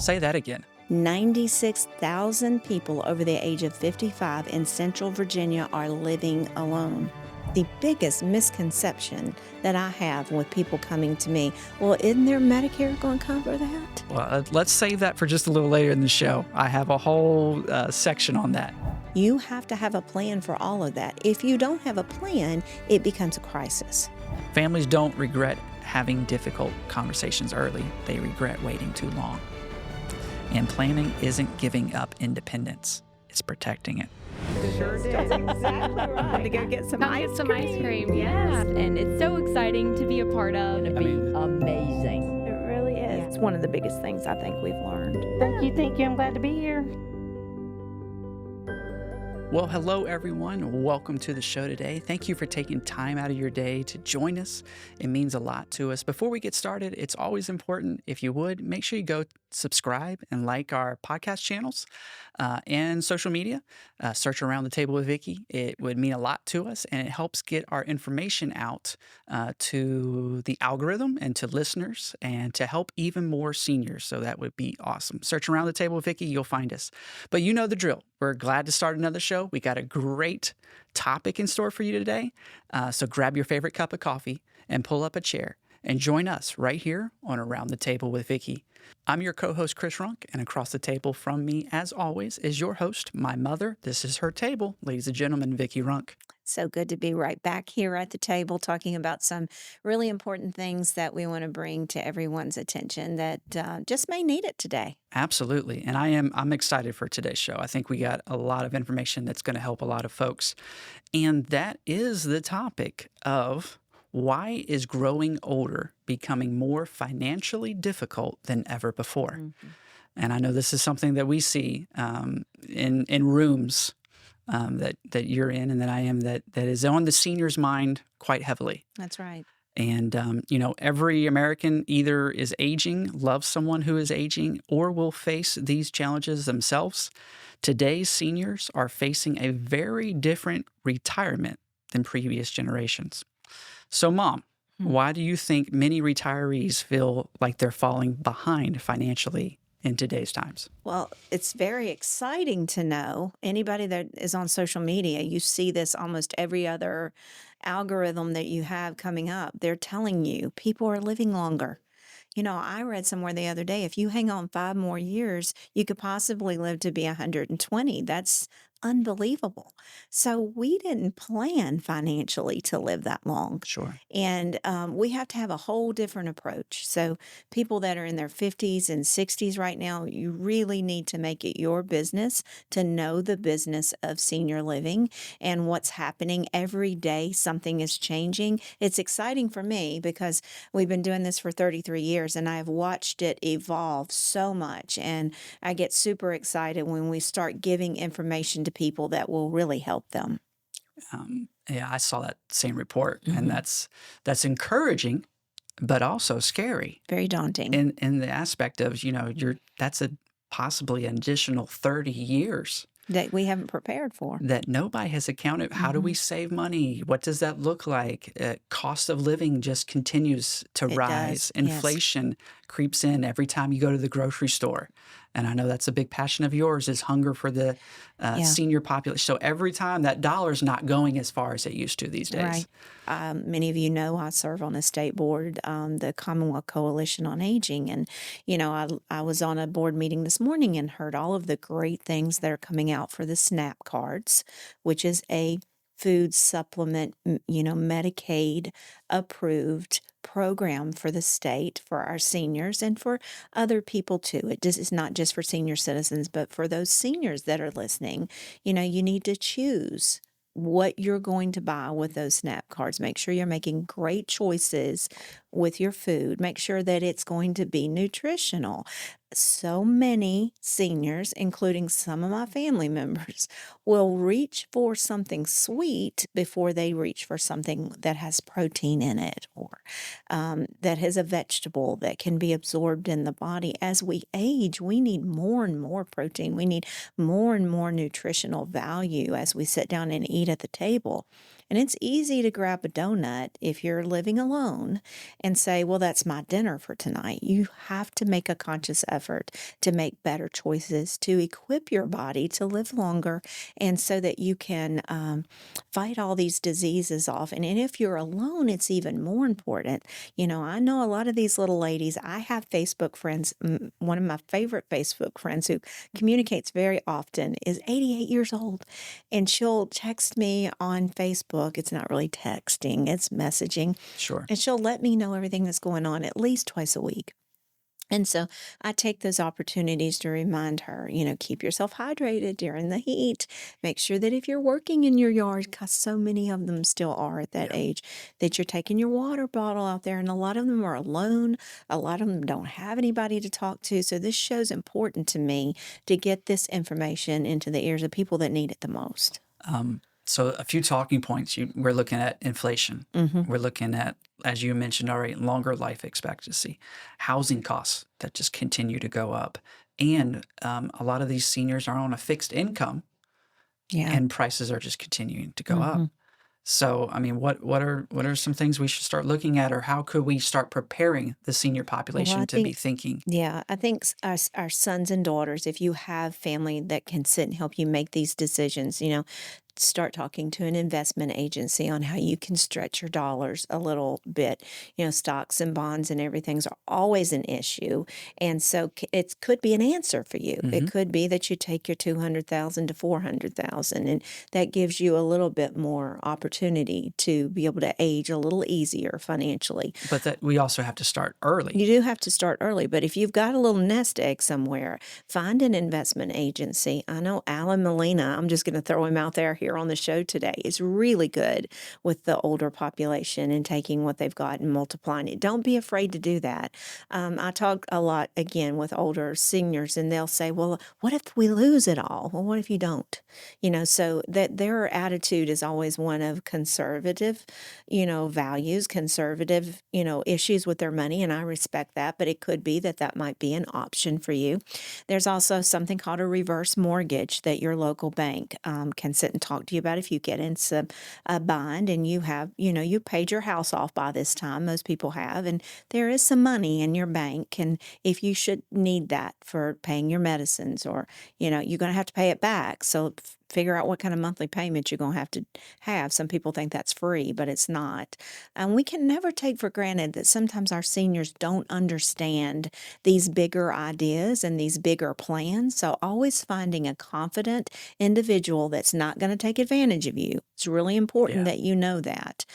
Say that again. 96,000 people over the age of 55 in Central Virginia are living alone. The biggest misconception that I have with people coming to me, well, isn't their Medicare going to cover that? Well, let's save that for just a little later in the show. I have a whole section on that. You have to have a plan for all of that. If you don't have a plan, it becomes a crisis. Families don't regret having difficult conversations early. They regret waiting too long. And planning isn't giving up independence. It's protecting it. Sure did. That's exactly right. To go get some ice cream. Yeah. And it's so exciting to be a part of. It's going to be amazing. It really is. It's one of the biggest things I think we've learned. Thank you. I'm glad to be here. Well, hello, everyone. Welcome to the show today. Thank you for taking time out of your day to join us. It means a lot to us. Before we get started, it's always important, if you would, make sure you go subscribe and like our podcast channels and social media. Search Around the Table with Vickie. It would mean a lot to us, and it helps get our information out to the algorithm and to listeners and to help even more seniors. So that would be awesome. Search Around the Table with Vickie. You'll find us. But you know the drill. We're glad to start another show. We got a great topic in store for you today. So grab your favorite cup of coffee and pull up a chair and join us right here on Around the Table with Vickie. I'm your co-host, Chris Runk, and across the table from me, as always, is your host, my mother. This is her table, ladies and gentlemen, Vickie Runk. So good to be right back here at the table talking about some really important things that we want to bring to everyone's attention that just may need it today. Absolutely. And I'm excited for today's show. I think we got a lot of information that's going to help a lot of folks. And that is the topic of why is growing older becoming more financially difficult than ever before? Mm-hmm. And I know this is something that we see in rooms that you're in and that I am that is on the senior's mind quite heavily. That's right. And, every American either is aging, loves someone who is aging, or will face these challenges themselves. Today's seniors are facing a very different retirement than previous generations. So, Mom, why do you think many retirees feel like they're falling behind financially in today's times? Well, it's very exciting to know. Anybody that is on social media, you see this almost every other algorithm that you have coming up. They're telling you people are living longer. You know, I read somewhere the other day, if you hang on 5 more years, you could possibly live to be 120. That's unbelievable. So we didn't plan financially to live that long. Sure. And we have to have a whole different approach. So people that are in their 50s and 60s right now, you really need to make it your business to know the business of senior living and what's happening every day. Something is changing. It's exciting for me because we've been doing this for 33 years and I've watched it evolve so much. And I get super excited when we start giving information to people that will really help them. Yeah, I saw that same report, and that's encouraging, but also scary. Very daunting. In the aspect of, that's possibly an additional 30 years that we haven't prepared for. That nobody has accounted. How do we save money? What does that look like? Cost of living just continues to rise. Inflation creeps in every time you go to the grocery store. And I know that's a big passion of yours is hunger for the senior population. So every time that dollar's not going as far as it used to these days. Right. Many of you know I serve on a state board, the Commonwealth Coalition on Aging. And, I was on a board meeting this morning and heard all of the great things that are coming out for the SNAP cards, which is a food supplement, Medicaid approved program for the state, for our seniors, and for other people too. It's not just for senior citizens, but for those seniors that are listening. You need to choose what you're going to buy with those SNAP cards. Make sure you're making great choices with your food. Make sure that it's going to be nutritional. So many seniors, including some of my family members, will reach for something sweet before they reach for something that has protein in it or that has a vegetable that can be absorbed in the body. As we age, we need more and more protein. We need more and more nutritional value as we sit down and eat at the table. And it's easy to grab a donut if you're living alone and say, well, that's my dinner for tonight. You have to make a conscious effort to make better choices, to equip your body to live longer, and so that you can fight all these diseases off. And if you're alone, it's even more important. I know a lot of these little ladies. I have Facebook friends. One of my favorite Facebook friends who communicates very often is 88 years old, and she'll text me on Facebook. It's not really texting, it's messaging, Sure. and she'll let me know everything that's going on at least twice a week. And so I take those opportunities to remind her, keep yourself hydrated during the heat. Make sure that if you're working in your yard, because so many of them still are at that Yeah. age, that you're taking your water bottle out there. And a lot of them are alone. A lot of them don't have anybody to talk to. So this show's important to me to get this information into the ears of people that need it the most. So a few talking points. We're looking at inflation. Mm-hmm. We're looking at, as you mentioned already, longer life expectancy, housing costs that just continue to go up, and a lot of these seniors are on a fixed income, Yeah. and prices are just continuing to go up. Mm-hmm. So, I mean, what are some things we should start looking at, or how could we start preparing the senior Well, population I to be think, thinking? yeah, I think our sons and daughters, if you have family that can sit and help you make these decisions, start talking to an investment agency on how you can stretch your dollars a little bit. Stocks and bonds and everything's are always an issue. And so it could be an answer for you. It Hmm. could be that you take your 200,000 to 400,000, and that gives you a little bit more opportunity to be able to age a little easier financially. But that we also have to start early. You do have to start early, but if you've got a little nest egg somewhere, find an investment agency. I know Alan Molina, I'm just going to throw him out there here on the show today, is really good with the older population and taking what they've got and multiplying it. Don't be afraid to do that. I talk a lot, again, with older seniors, and they'll say, well, what if we lose it all? Well, what if you don't? So that their attitude is always one of conservative, values, conservative, issues with their money, and I respect that, but it could be that might be an option for you. There's also something called a reverse mortgage that your local bank can sit and talk to you about if you get into a bind and you have, you paid your house off by this time. Most people have, and there is some money in your bank, and if you should need that for paying your medicines, or, you're going to have to pay it back. So figure out what kind of monthly payment you're going to have. Some people think that's free, but it's not. And we can never take for granted that sometimes our seniors don't understand these bigger ideas and these bigger plans. So always finding a confident individual that's not going to take advantage of you. It's really important Yeah. that you know that.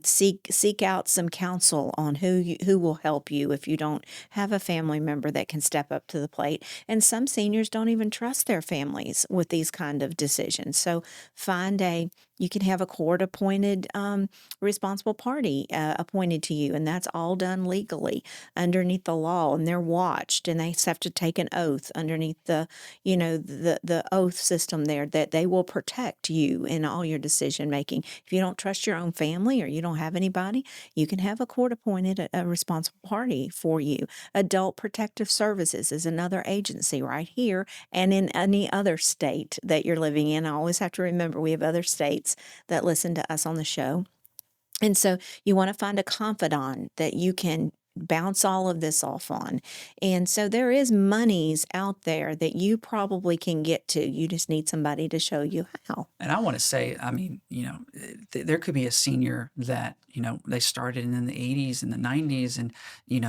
Seek out some counsel on who will help you if you don't have a family member that can step up to the plate. And some seniors don't even trust their families with these kind of decisions. So you can have a court-appointed responsible party appointed to you, and that's all done legally underneath the law, and they're watched, and they have to take an oath underneath the oath system there that they will protect you in all your decision making. If you don't trust your own family or you don't have anybody, you can have a court-appointed a responsible party for you. Adult Protective Services is another agency right here and in any other state that you're living in. I always have to remember we have other states that listen to us on the show. And so you want to find a confidant that you can bounce all of this off on. And so there is monies out there that you probably can get to. You just need somebody to show you how. And I want to say, I mean, there could be a senior that, they started in the 80s and the 90s, and,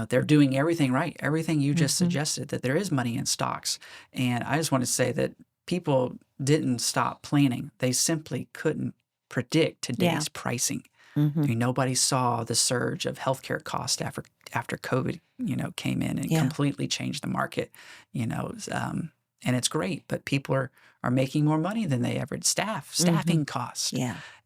they're doing everything right, everything you just suggested, that there is money in stocks. And I just want to say that people didn't stop planning. They simply couldn't predict today's pricing. I mean, nobody saw the surge of healthcare costs after COVID, came in and completely changed the market, and it's great, but people are making more money than they ever did. Staffing costs,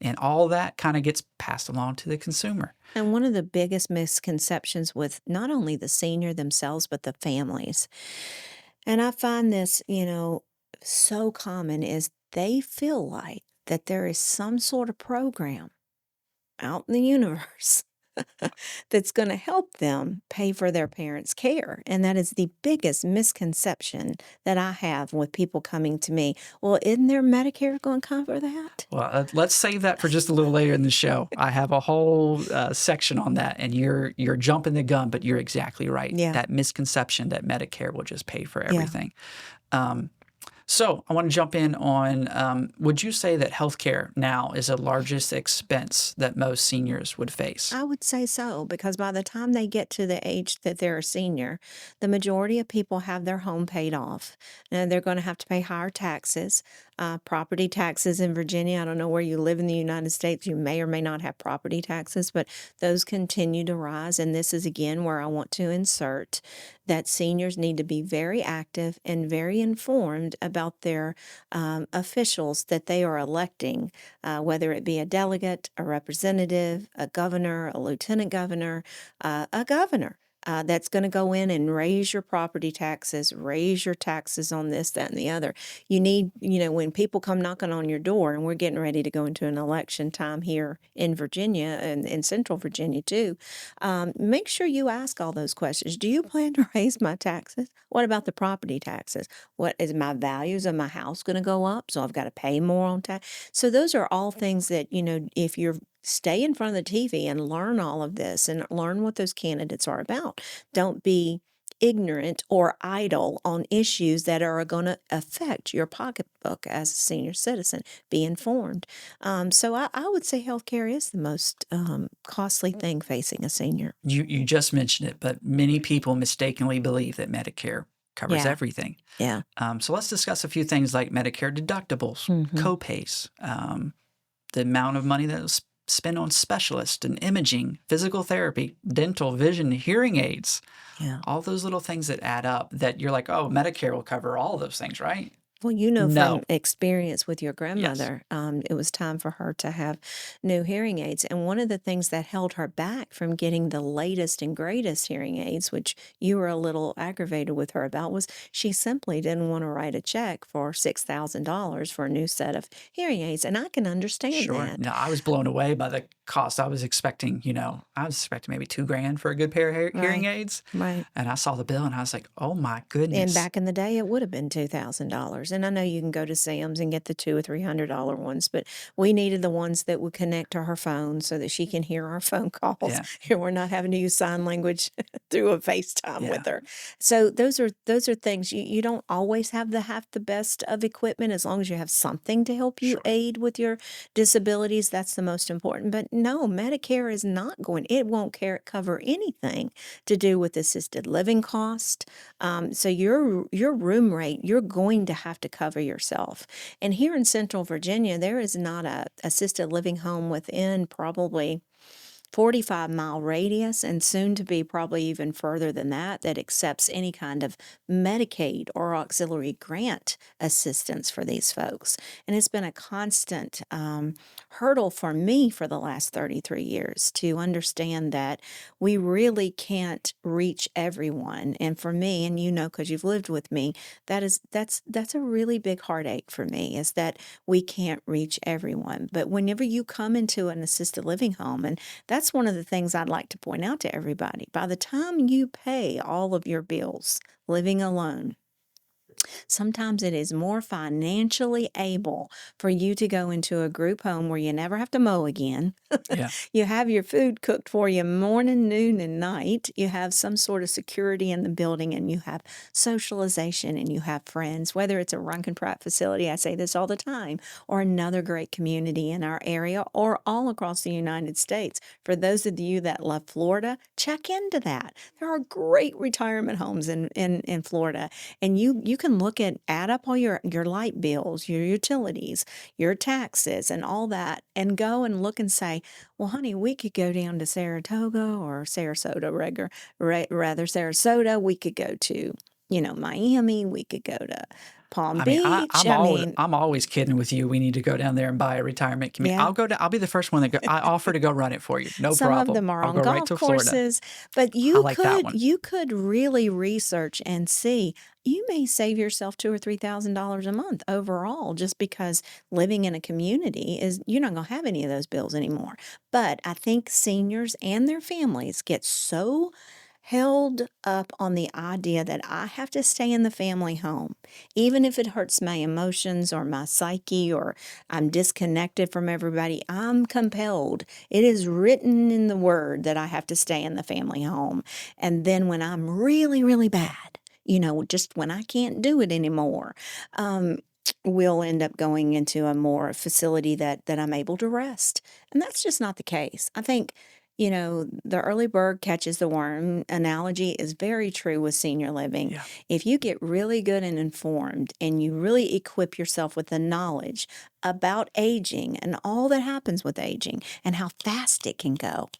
and all that kind of gets passed along to the consumer. And one of the biggest misconceptions with not only the senior themselves, but the families, and I find this, so common, is they feel like that there is some sort of program out in the universe that's going to help them pay for their parents' care. And that is the biggest misconception that I have with people coming to me. Well, isn't their Medicare going to cover that? Well, let's save that for just a little later in the show. I have a whole section on that, and you're jumping the gun, but you're exactly right. Yeah. That misconception that Medicare will just pay for Yeah. everything. So I want to jump in on, would you say that healthcare now is the largest expense that most seniors would face? I would say so, because by the time they get to the age that they're a senior, the majority of people have their home paid off. And they're going to have to pay higher taxes, property taxes in Virginia. I don't know where you live in the United States. You may or may not have property taxes, but those continue to rise. And this is again where I want to insert that seniors need to be very active and very informed about their officials that they are electing, whether it be a delegate, a representative, a governor, a lieutenant governor, a governor. That's going to go in and raise your property taxes, raise your taxes on this, that, and the other. You need, when people come knocking on your door, and we're getting ready to go into an election time here in Virginia and in Central Virginia too, make sure you ask all those questions. Do you plan to raise my taxes? What about the property taxes? What is my values of my house going to go up? So I've got to pay more on tax. So those are all things that, if you're stay in front of the TV and learn all of this and learn what those candidates are about. Don't be ignorant or idle on issues that are going to affect your pocketbook as a senior citizen. Be informed. So I would say healthcare is the most costly thing facing a senior. You just mentioned it, but many people mistakenly believe that Medicare covers Yeah. everything. Yeah. So let's discuss a few things like Medicare deductibles, Mhm. co-pays, the amount of money that was spent on specialists and imaging, physical therapy, dental, vision, hearing aids, Yeah. all those little things that add up that you're like, oh, Medicare will cover all those things, right? Well, No. from experience with your grandmother, it was time for her to have new hearing aids. And one of the things that held her back from getting the latest and greatest hearing aids, which you were a little aggravated with her about, was she simply didn't want to write a check for $6,000 for a new set of hearing aids. And I can understand Sure. that. No, I was blown away by the cost. I was expecting, maybe $2,000 for a good pair of hearing Right. aids. Right. And I saw the bill and I was like, oh my And goodness. back in the day, it would have been $2,000. And I know you can go to Sam's and get the $200 or $300 ones, but we needed the ones that would connect to her phone so that she can hear our phone calls. Yeah. And we're not having to use sign language through a FaceTime Yeah. with her. So those are things you don't always have the best of equipment, as long as you have something to help you Sure. aid with your disabilities. That's the most important. But no, Medicare is not it won't cover anything to do with assisted living cost. So your room rate, you're going to have to cover yourself. And here in Central Virginia, there is not a assisted living home within probably 45-mile radius, and soon to be probably even further than that accepts any kind of Medicaid or auxiliary grant assistance for these folks. And it's been a constant hurdle for me for the last 33 years to understand that we really can't reach everyone. And for me, and because you've lived with me, that's a really big heartache for me, is that we can't reach everyone. But whenever you come into an assisted living home, and that's one of the things I'd like to point out to everybody. By the time you pay all of your bills living alone, sometimes it is more financially able for you to go into a group home where you never have to mow again. Yeah. You have your food cooked for you morning, noon, and night. You have some sort of security in the building, and you have socialization, and you have friends, whether it's a Runk and Pratt facility, I say this all the time, or another great community in our area or all across the United States. For those of you that love Florida, check into that. There are great retirement homes in Florida, and you can add up all your light bills, your utilities, your taxes, and all that, and go and look and say, well, honey, we could go down to Saratoga or Sarasota, rather Sarasota. We could go to, Miami. We could go to Palm I mean, Beach. I mean, I'm always kidding with you. We need to go down there and buy a retirement community. yeah. I'll be the first one that go. I offer to go run it for you. No Some of problem. them are I'll on go right golf to Florida. courses, but I like that one. you could really research and see you may save yourself $2,000 or $3,000 a month overall just because living in a community is you're not going to have any of those bills anymore. But I think seniors and their families get so held up on the idea that I have to stay in the family home, even if it hurts my emotions or my psyche or I'm disconnected from everybody. I'm compelled. It is written in the word that I have to stay in the family home. And then when I'm really, really bad, just when I can't do it anymore, we'll end up going into a more facility that I'm able to rest. And that's just not the case. I think the early bird catches the worm analogy is very true with senior living. Yeah. If you get really good and informed and you really equip yourself with the knowledge about aging and all that happens with aging and how fast it can go,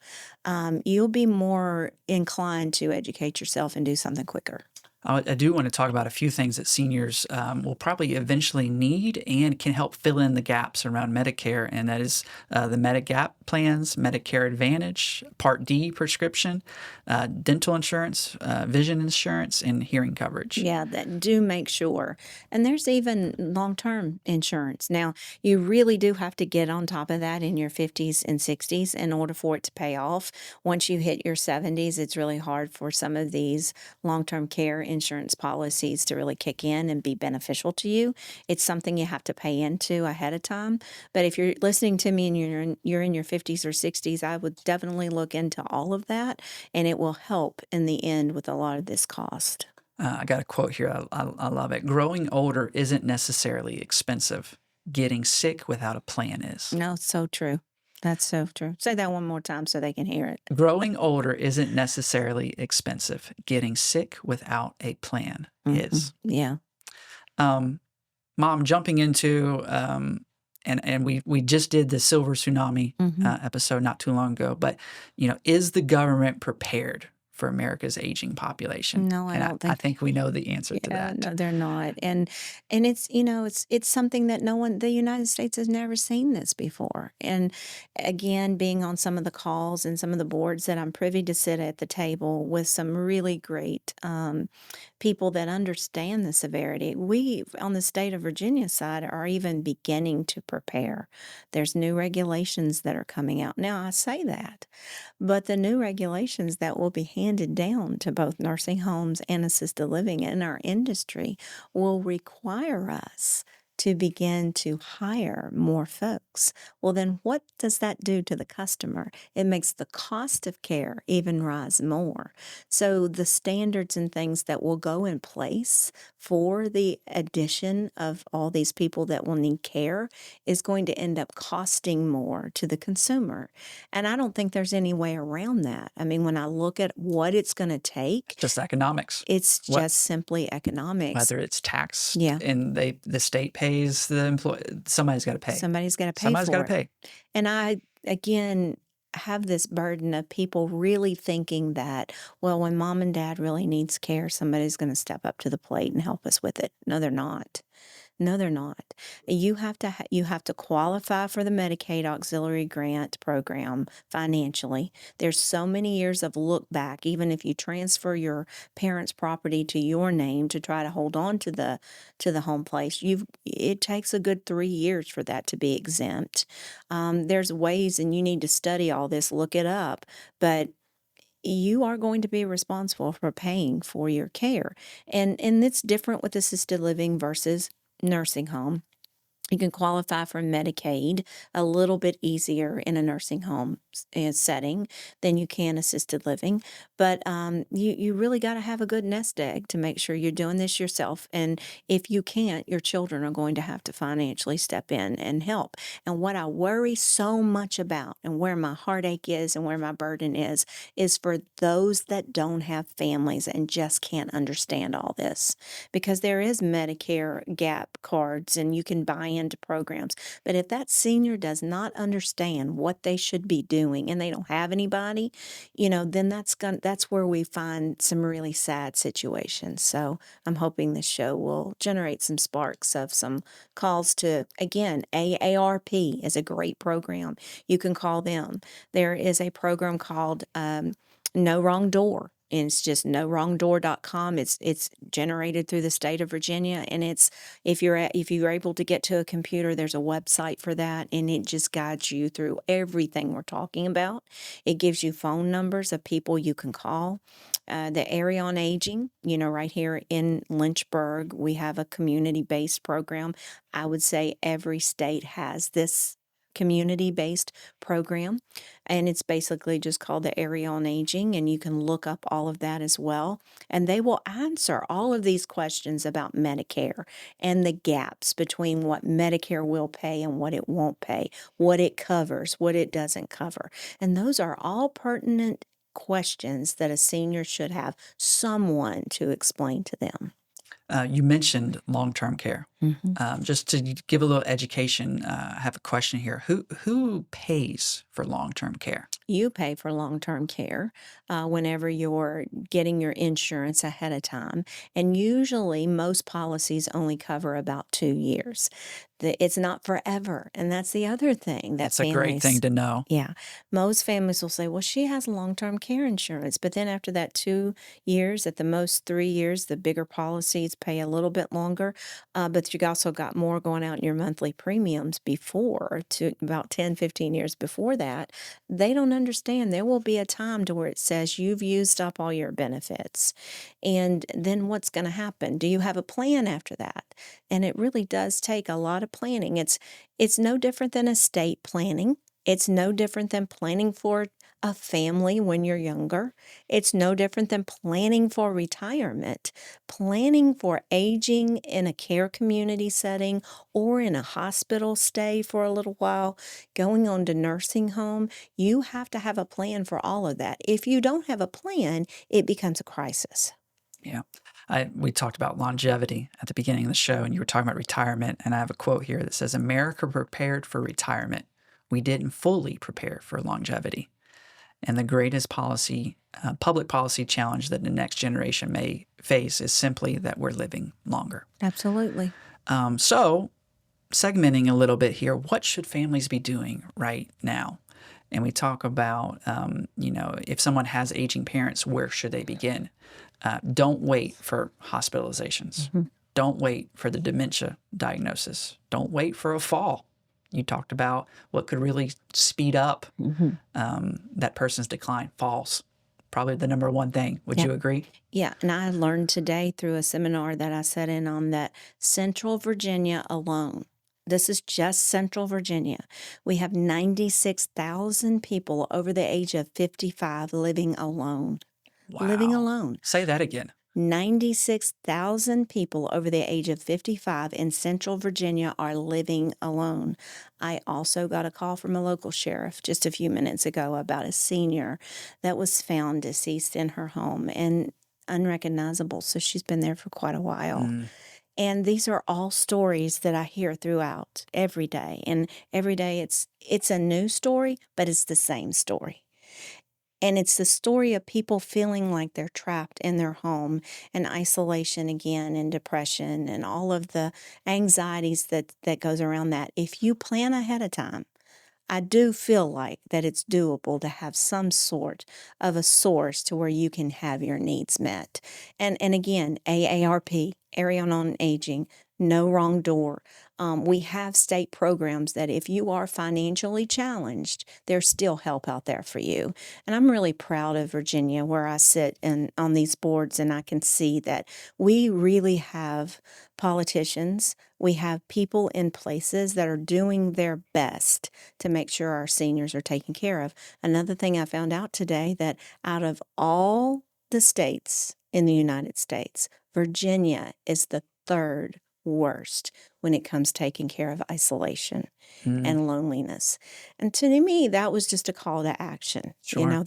you'll be more inclined to educate yourself and do something quicker. I do want to talk about a few things that seniors will probably eventually need and can help fill in the gaps around Medicare, and that is the Medigap plans, Medicare Advantage, Part D prescription, dental insurance, vision insurance, and hearing coverage. Yeah, that do make sure. And there's even long-term insurance. Now, you really do have to get on top of that in your 50s and 60s in order for it to pay off. Once you hit your 70s, it's really hard for some of these long-term care insurance policies to really kick in and be beneficial to you. It's something you have to pay into ahead of time. But if you're listening to me and you're in your 50s or 60s, I would definitely look into all of that, and it will help in the end with a lot of this cost. I got a quote here. I love it. Growing older isn't necessarily expensive. Getting sick without a plan is. No, it's so true. That's so true. Say that one more time so they can hear it. Growing older isn't necessarily expensive. Getting sick without a plan is. Yeah. Mom, jumping into and we just did the silver tsunami episode not too long ago, but is the government prepared for America's aging population? No, I don't think. I think we know the answer to that. No, they're not. And it's it's something that the United States has never seen this before. And again, being on some of the calls and some of the boards that I'm privy to sit at the table with some really great people that understand the severity. We on the state of Virginia side are even beginning to prepare. There's new regulations that are coming out. Now I say that, but the new regulations that will be handed down to both nursing homes and assisted living in our industry will require us to begin to hire more folks. Well, then what does that do to the customer? It makes the cost of care even rise more. So the standards and things that will go in place for the addition of all these people that will need care is going to end up costing more to the consumer. And I don't think there's any way around that. I mean, when I look at what it's going to take, Just economics. it's just simply economics. Whether it's taxed Yeah. and the state pays the employee, somebody's got to pay. Somebody's got to pay Somebody's for got it. to pay. And I, again, have this burden of people really thinking that, well, when mom and dad really needs care, somebody's going to step up to the plate and help us with it. No, they're not. No, they're not. You have to qualify for the Medicaid Auxiliary Grant Program financially. There's so many years of look back, even if you transfer your parents' property to your name to try to hold on to the home place. It takes a good 3 years for that to be exempt. There's ways, and you need to study all this, look it up, but you are going to be responsible for paying for your care. And it's different with assisted living versus nursing home. You can qualify for Medicaid a little bit easier in a nursing home setting than you can assisted living. But you really got to have a good nest egg to make sure you're doing this yourself. And if you can't, your children are going to have to financially step in and help. And what I worry so much about and where my heartache is and where my burden is for those that don't have families and just can't understand all this. Because there is Medicare gap cards and you can buy planned programs. But if that senior does not understand what they should be doing and they don't have anybody, then that's where we find some really sad situations. So I'm hoping this show will generate some sparks of some calls to, again, AARP is a great program. You can call them. There is a program called No Wrong Door. And it's just nowrongdoor.com. It's generated through the state of Virginia, and it's if you're able to get to a computer, there's a website for that, and it just guides you through everything we're talking about. It gives you phone numbers of people you can call. The Area on Aging, right here in Lynchburg, we have a community-based program. I would say every state has this community-based program, and it's basically just called the Area on Aging, and you can look up all of that as well, and they will answer all of these questions about Medicare and the gaps between what Medicare will pay and what it won't pay, what it covers, what it doesn't cover, and those are all pertinent questions that a senior should have someone to explain to them. You mentioned long-term care. Mm-hmm. Just to give a little education, I have a question here. Who pays for long-term care? You pay for long-term care whenever you're getting your insurance ahead of time. And usually most policies only cover about 2 years. It's not forever. And that's the other thing that That's a great thing to know. Yeah. Most families will say, well, she has long-term care insurance. But then after that 2 years, at the most 3 years, the bigger policies pay a little bit longer. But you also got more going out in your monthly premiums before, to about 10, 15 years before that. They don't understand there will be a time to where it says you've used up all your benefits. And then what's going to happen? Do you have a plan after that? And it really does take a lot of planning. It's no different than estate planning. It's no different than planning for a family when you're younger. It's no different than planning for retirement, planning for aging in a care community setting or in a hospital stay for a little while, going on to nursing home. You have to have a plan for all of that. If you don't have a plan, it becomes a crisis. Yeah. We talked about longevity at the beginning of the show, and you were talking about retirement. And I have a quote here that says, America prepared for retirement. We didn't fully prepare for longevity. And the greatest public policy challenge that the next generation may face is simply that we're living longer. Absolutely. So segmenting a little bit here, what should families be doing right now? And we talk about, if someone has aging parents, where should they begin? Don't wait for hospitalizations. Mm-hmm. Don't wait for the dementia diagnosis. Don't wait for a fall. You talked about what could really speed up that person's decline. Falls, probably the number one thing. Would you agree? Yeah, and I learned today through a seminar that I sat in on that Central Virginia alone, this is just Central Virginia, we have 96,000 people over the age of 55 living alone. Wow. Living alone. Say that again. 96,000 people over the age of 55 in Central Virginia are living alone. I also got a call from a local sheriff just a few minutes ago about a senior that was found deceased in her home and unrecognizable. So she's been there for quite a while. And these are all stories that I hear throughout every day. And every day it's a new story, but it's the same story. And it's the story of people feeling like they're trapped in their home and isolation again and depression and all of the anxieties that goes around that. If you plan ahead of time, I do feel like that it's doable to have some sort of a source to where you can have your needs met. And again, AARP, Area on Aging, No Wrong Door. We have state programs that if you are financially challenged, there's still help out there for you. And I'm really proud of Virginia, where I sit on these boards, and I can see that we really have politicians. We have people in places that are doing their best to make sure our seniors are taken care of. Another thing I found out today, that out of all the states in the United States, Virginia is the third worst when it comes taking care of isolation Mm, and loneliness. And to me, that was just a call to action. You sure. know,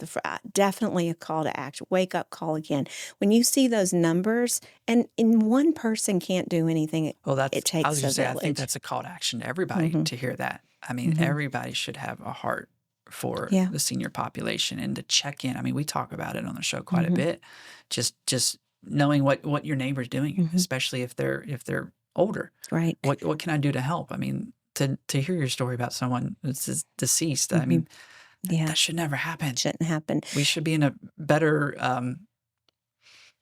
definitely a call to action. Wake up call again. When you see those numbers, and in one person can't do anything, Well, it I was takes going a to say, I think village. that's a call to action to everybody Hmm. to hear that. I mean, Hmm. everybody should have a heart for Yeah. the senior population and to check in. I mean, we talk about it on the show quite a Hmm. bit. Just knowing what your neighbor's doing, Hmm. especially if they're older. Right. What can I do to help? I mean, to hear your story about someone that's deceased, I Hmm. mean, Yeah. that should never happen. Shouldn't happen. We should be in a better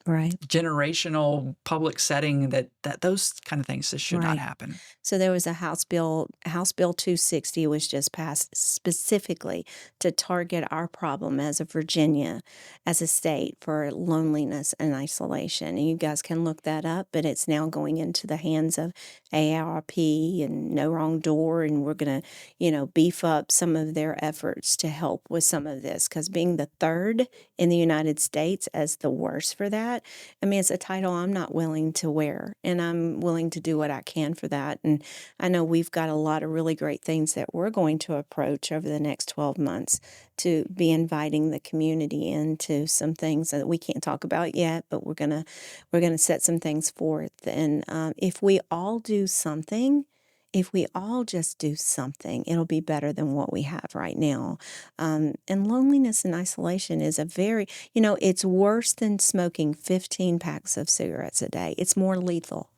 Right. generational public setting that those kind of things just should not Right. happen. So there was a House Bill 260 was just passed specifically to target our problem as a Virginia, as a state for loneliness and isolation. And you guys can look that up, but it's now going into the hands of AARP and No Wrong Door, and we're going to, beef up some of their efforts to help with some of this because being the third in the United States as the worst for that, I mean, it's a title I'm not willing to wear, and I'm willing to do what I can for that. And I know we've got a lot of really great things that we're going to approach over the next 12 months to be inviting the community into some things that we can't talk about yet, but we're gonna set some things forth. And if we all do something, if we all just do something, it'll be better than what we have right now. And loneliness and isolation is it's worse than smoking 15 packs of cigarettes a day. It's more lethal.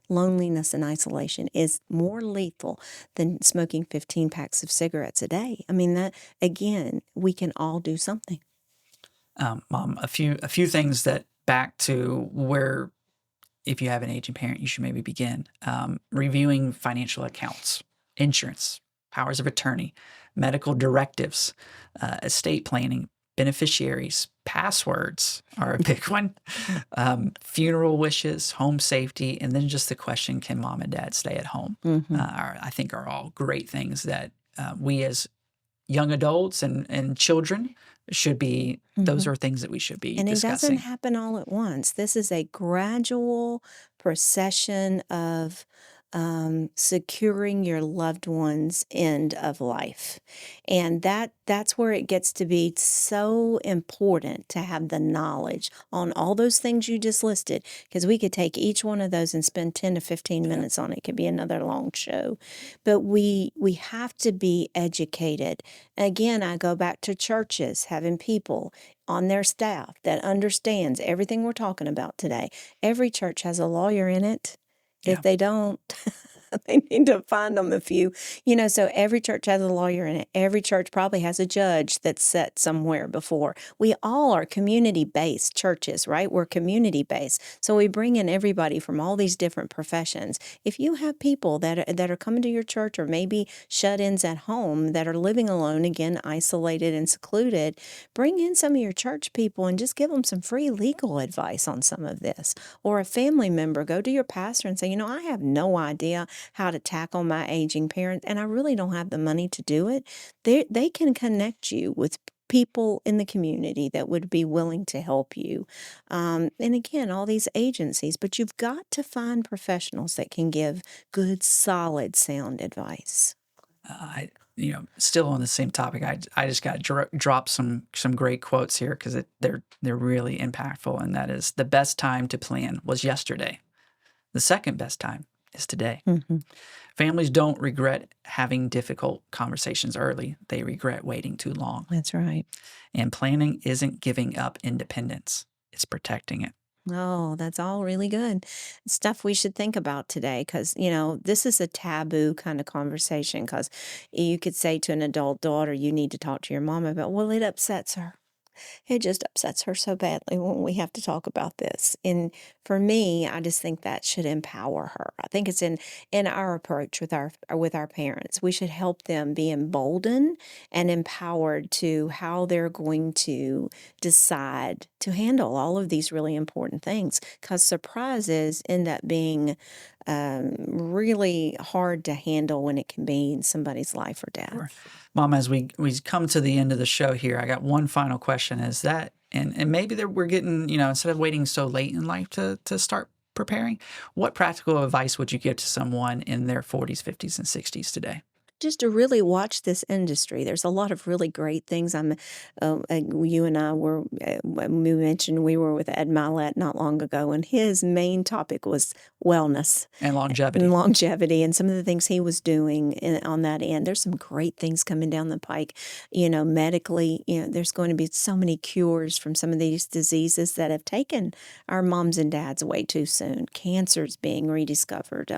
Loneliness and isolation is more lethal than smoking 15 packs of cigarettes a day. I mean, that, again, we can all do something. Mom, a few things that back to where if you have an aging parent, you should maybe begin reviewing financial accounts, insurance, powers of attorney, medical directives, estate planning, beneficiaries, passwords are a big one, funeral wishes, home safety, and then just the question, can mom and dad stay at home? Hmm. I think are all great things that we as young adults and children should be, those Hmm. are things that we should be And it doesn't discussing. happen all at once. This is a gradual procession of securing your loved one's end of life. And that's where it gets to be so important to have the knowledge on all those things you just listed, because we could take each one of those and spend 10 to 15 minutes on it. It could be another long show. But we have to be educated. Again, I go back to churches, having people on their staff that understands everything we're talking about today. Every church has a lawyer in it. Yeah. If they don't, they need to find them a few. So every church has a lawyer in it. Every church probably has a judge that's set somewhere before. We all are community-based churches, right? We're community-based. So we bring in everybody from all these different professions. If you have people that are coming to your church or maybe shut-ins at home that are living alone, again, isolated and secluded, bring in some of your church people and just give them some free legal advice on some of this. Or a family member, go to your pastor and say, I have no idea how to tackle my aging parents, and I really don't have the money to do it. They can connect you with people in the community that would be willing to help you. And again, all these agencies, but you've got to find professionals that can give good, solid, sound advice. Still on the same topic, I just got to drop some great quotes here because they're really impactful, and that is, the best time to plan was yesterday. The second best time is today. Mm-hmm. Families don't regret having difficult conversations early. They regret waiting too long. That's right. And planning isn't giving up independence. It's protecting it. Oh, that's all really good stuff we should think about today because, this is a taboo kind of conversation because you could say to an adult daughter, you need to talk to your mom about, well, it upsets her. It just upsets her so badly when we have to talk about this. And for me, I just think that should empower her. I think it's in our approach with our parents. We should help them be emboldened and empowered to how they're going to decide to handle all of these really important things. Because surprises end up being really hard to handle when it can be in somebody's life or death. Sure. Mom, as we come to the end of the show here, I got one final question. Is that, and maybe we're getting, instead of waiting so late in life to start preparing. What practical advice would you give to someone in their 40s, 50s, and 60s today? Just to really watch this industry. There's a lot of really great things. You and I were, when we mentioned we were with Ed Milet not long ago, and his main topic was wellness And longevity. and some of the things he was doing on that end. There's some great things coming down the pike. Medically, there's going to be so many cures from some of these diseases that have taken our moms and dads away too soon. Cancer's being rediscovered.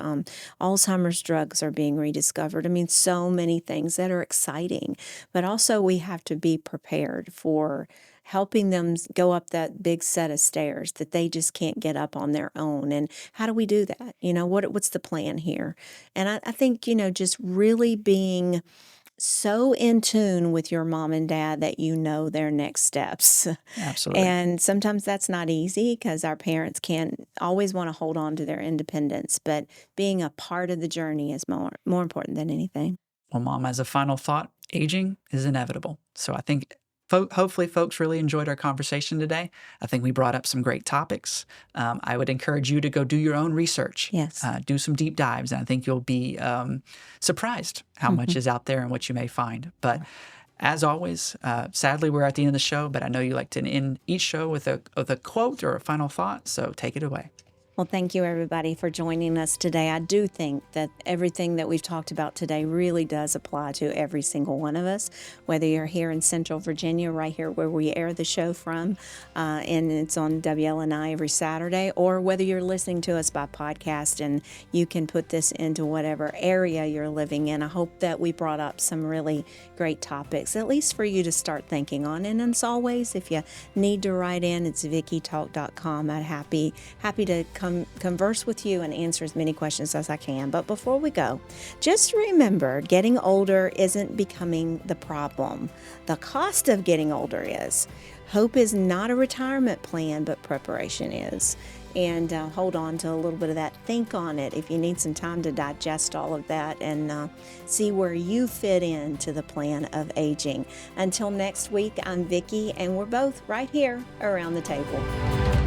Alzheimer's drugs are being rediscovered. I mean, so many things that are exciting, but also we have to be prepared for helping them go up that big set of stairs that they just can't get up on their own. And how do we do that? What's the plan here? And I think, just really being so in tune with your mom and dad that you know their next steps. Absolutely. And sometimes that's not easy because our parents can't always want to hold on to their independence, but being a part of the journey is more important than anything. Well, Mom, as a final thought, aging is inevitable. So I think hopefully folks really enjoyed our conversation today. I think we brought up some great topics. I would encourage you to go do your own research. Yes. Do some deep dives, and I think you'll be surprised how much is out there and what you may find. But as always, sadly, we're at the end of the show, but I know you like to end each show with a quote or a final thought, so take it away. Well, thank you, everybody, for joining us today. I do think that everything that we've talked about today really does apply to every single one of us, whether you're here in Central Virginia, right here where we air the show from, and it's on WLNI every Saturday, or whether you're listening to us by podcast and you can put this into whatever area you're living in. I hope that we brought up some really great topics, at least for you to start thinking on. And as always, if you need to write in, it's VickieTalk.com. I'm happy to converse with you and answer as many questions as I can. But before we go, just remember, getting older isn't becoming the problem. The cost of getting older is. Hope is not a retirement plan, but preparation is. And hold on to a little bit of that. Think on it if you need some time to digest all of that and see where you fit into the plan of aging. Until next week, I'm Vickie, and we're both right here around the table.